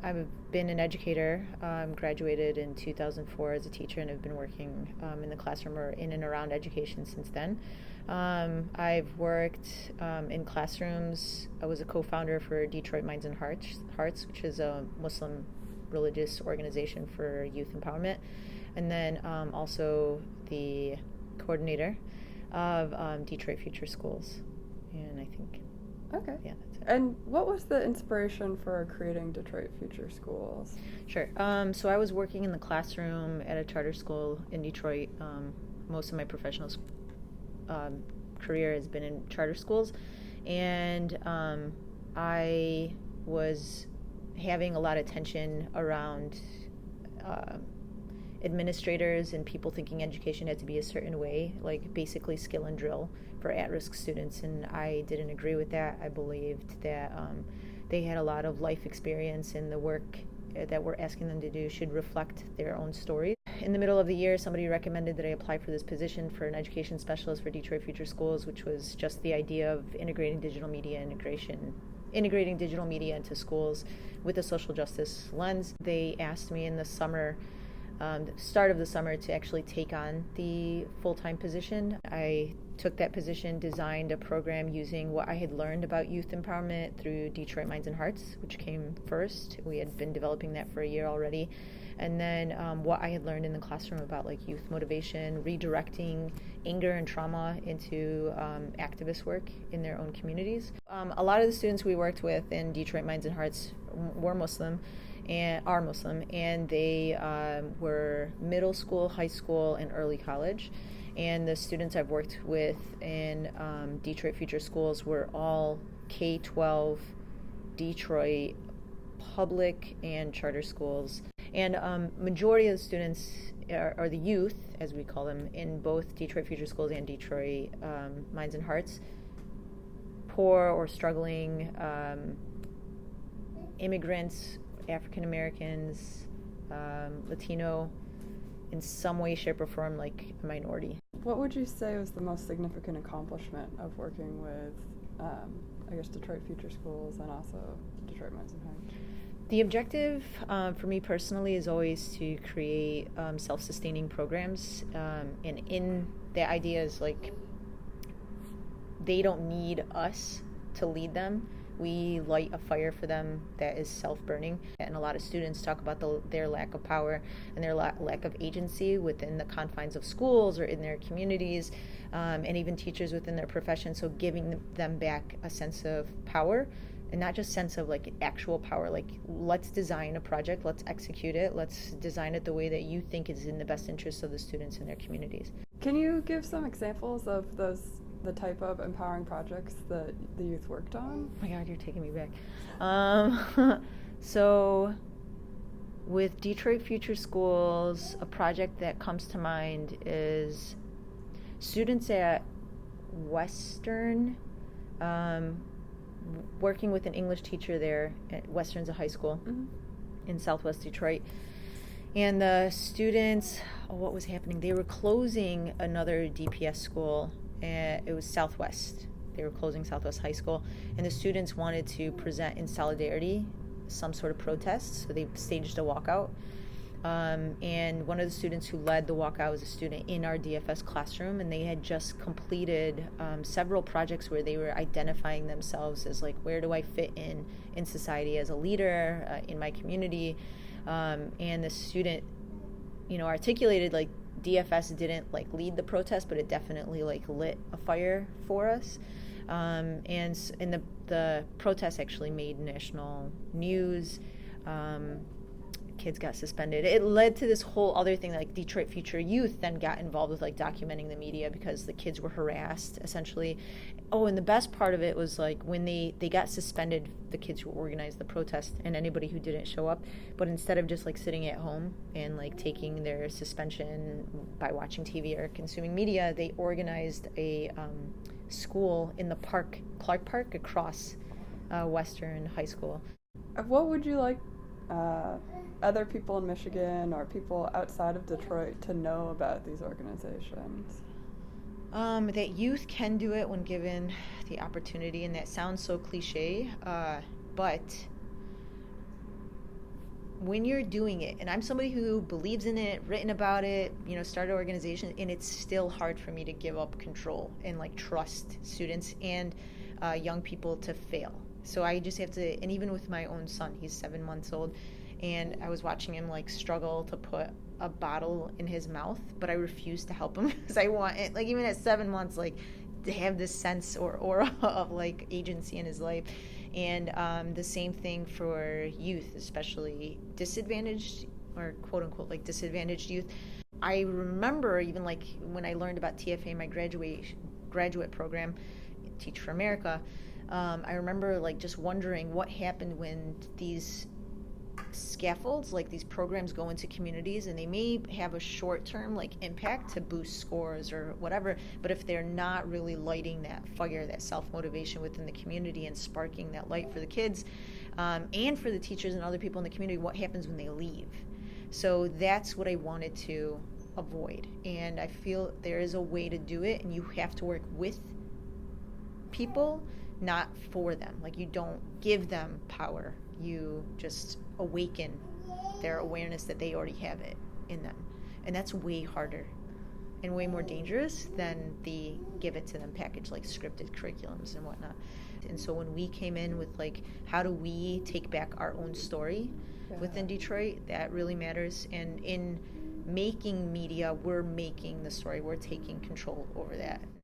I've been an educator, graduated in 2004 as a teacher, and have been working in the classroom or in and around education since then. I've worked in classrooms. I was a co-founder for Detroit Minds and Hearts, which is a Muslim religious organization for youth empowerment, and then also the coordinator of Detroit Future Schools. And I think, Okay. yeah, that's it. And what was the inspiration for creating Detroit Future Schools? Sure. So I was working in the classroom at a charter school in Detroit. Most of my professional career has been in charter schools, and I was having a lot of tension around administrators and people thinking education had to be a certain way, like basically skill and drill for at-risk students, and I didn't agree with that. I believed that they had a lot of life experience, and the work that we're asking them to do should reflect their own stories. In the middle of the year, somebody recommended that I apply for this position for an education specialist for Detroit Future Schools, which was just the idea of integrating digital media into schools with a social justice lens. They asked me in the summer, the start of the summer, to actually take on the full-time position. I took that position, designed a program using what I had learned about youth empowerment through Detroit Minds and Hearts, which came first. We had been developing that for a year already. And then what I had learned in the classroom about like youth motivation, redirecting anger and trauma into activist work in their own communities. A lot of the students we worked with in Detroit Minds and Hearts were Muslim, and are Muslim, and they were middle school, high school, and early college. And the students I've worked with in Detroit Future Schools were all K-12 Detroit public and charter schools. And majority of the students are the youth, as we call them, in both Detroit Future Schools and Detroit Minds and Hearts, poor or struggling immigrants, African Americans, Latino, in some way, shape, or form, like a minority. What would you say was the most significant accomplishment of working with, Detroit Future Schools and also Detroit Minds and Hearts? The objective for me personally is always to create self-sustaining programs, and in the idea is like they don't need us to lead them. We light a fire for them that is self-burning. And a lot of students talk about their lack of power and their lack of agency within the confines of schools or in their communities, and even teachers within their profession. So giving them back a sense of power, and not just sense of like actual power, like let's design a project, let's execute it, let's design it the way that you think is in the best interest of the students in their communities. Can you give some examples of the type of empowering projects that the youth worked on? Oh my God, you're taking me back. So with Detroit Future Schools, a project that comes to mind is students at Western, working with an English teacher there at Western's a high school in Southwest Detroit. And the students, what was happening? They were closing another DPS school. It was Southwest. They were closing Southwest High School, and the students wanted to present in solidarity, some sort of protest, so they staged a walkout. And one of the students who led the walkout was a student in our DFS classroom, and they had just completed several projects where they were identifying themselves as like, where do I fit in society as a leader in my community? And the student, articulated like DFS didn't like lead the protest, but it definitely like lit a fire for us. And the protest actually made national news. Kids got suspended. It led to this whole other thing, like Detroit Future Youth then got involved with like documenting the media because the kids were harassed essentially. Oh, and the best part of it was like when they got suspended, the kids who organized the protest and anybody who didn't show up, but instead of just like sitting at home and like taking their suspension by watching TV or consuming media, they organized a school in the park, Clark Park, across Western High School. What would you like other people in Michigan or people outside of Detroit to know about these organizations? That youth can do it when given the opportunity, and that sounds so cliche, but when you're doing it, and I'm somebody who believes in it, written about it, started an organization, and it's still hard for me to give up control and like trust students and young people to fail. So I just have to, and even with my own son, he's 7 months old, and I was watching him like struggle to put a bottle in his mouth, but I refuse to help him because I want it, like even at 7 months, like to have this sense or aura of like agency in his life. And the same thing for youth, especially disadvantaged or quote unquote like disadvantaged youth. I remember even like when I learned about TFA, my graduate program, Teach for America, I remember like just wondering what happened when these scaffolds, like these programs, go into communities, and they may have a short-term like impact to boost scores or whatever, but if they're not really lighting that fire, that self-motivation within the community and sparking that light for the kids and for the teachers and other people in the community, what happens when they leave? So that's what I wanted to avoid, and I feel there is a way to do it, and you have to work with people, not for them. Like, you don't give them power, you just awaken their awareness that they already have it in them. And that's way harder and way more dangerous than the give it to them package, like scripted curriculums and whatnot. And so when we came in with like, how do we take back our own story within Detroit, that really matters. And in making media, we're making the story, we're taking control over that.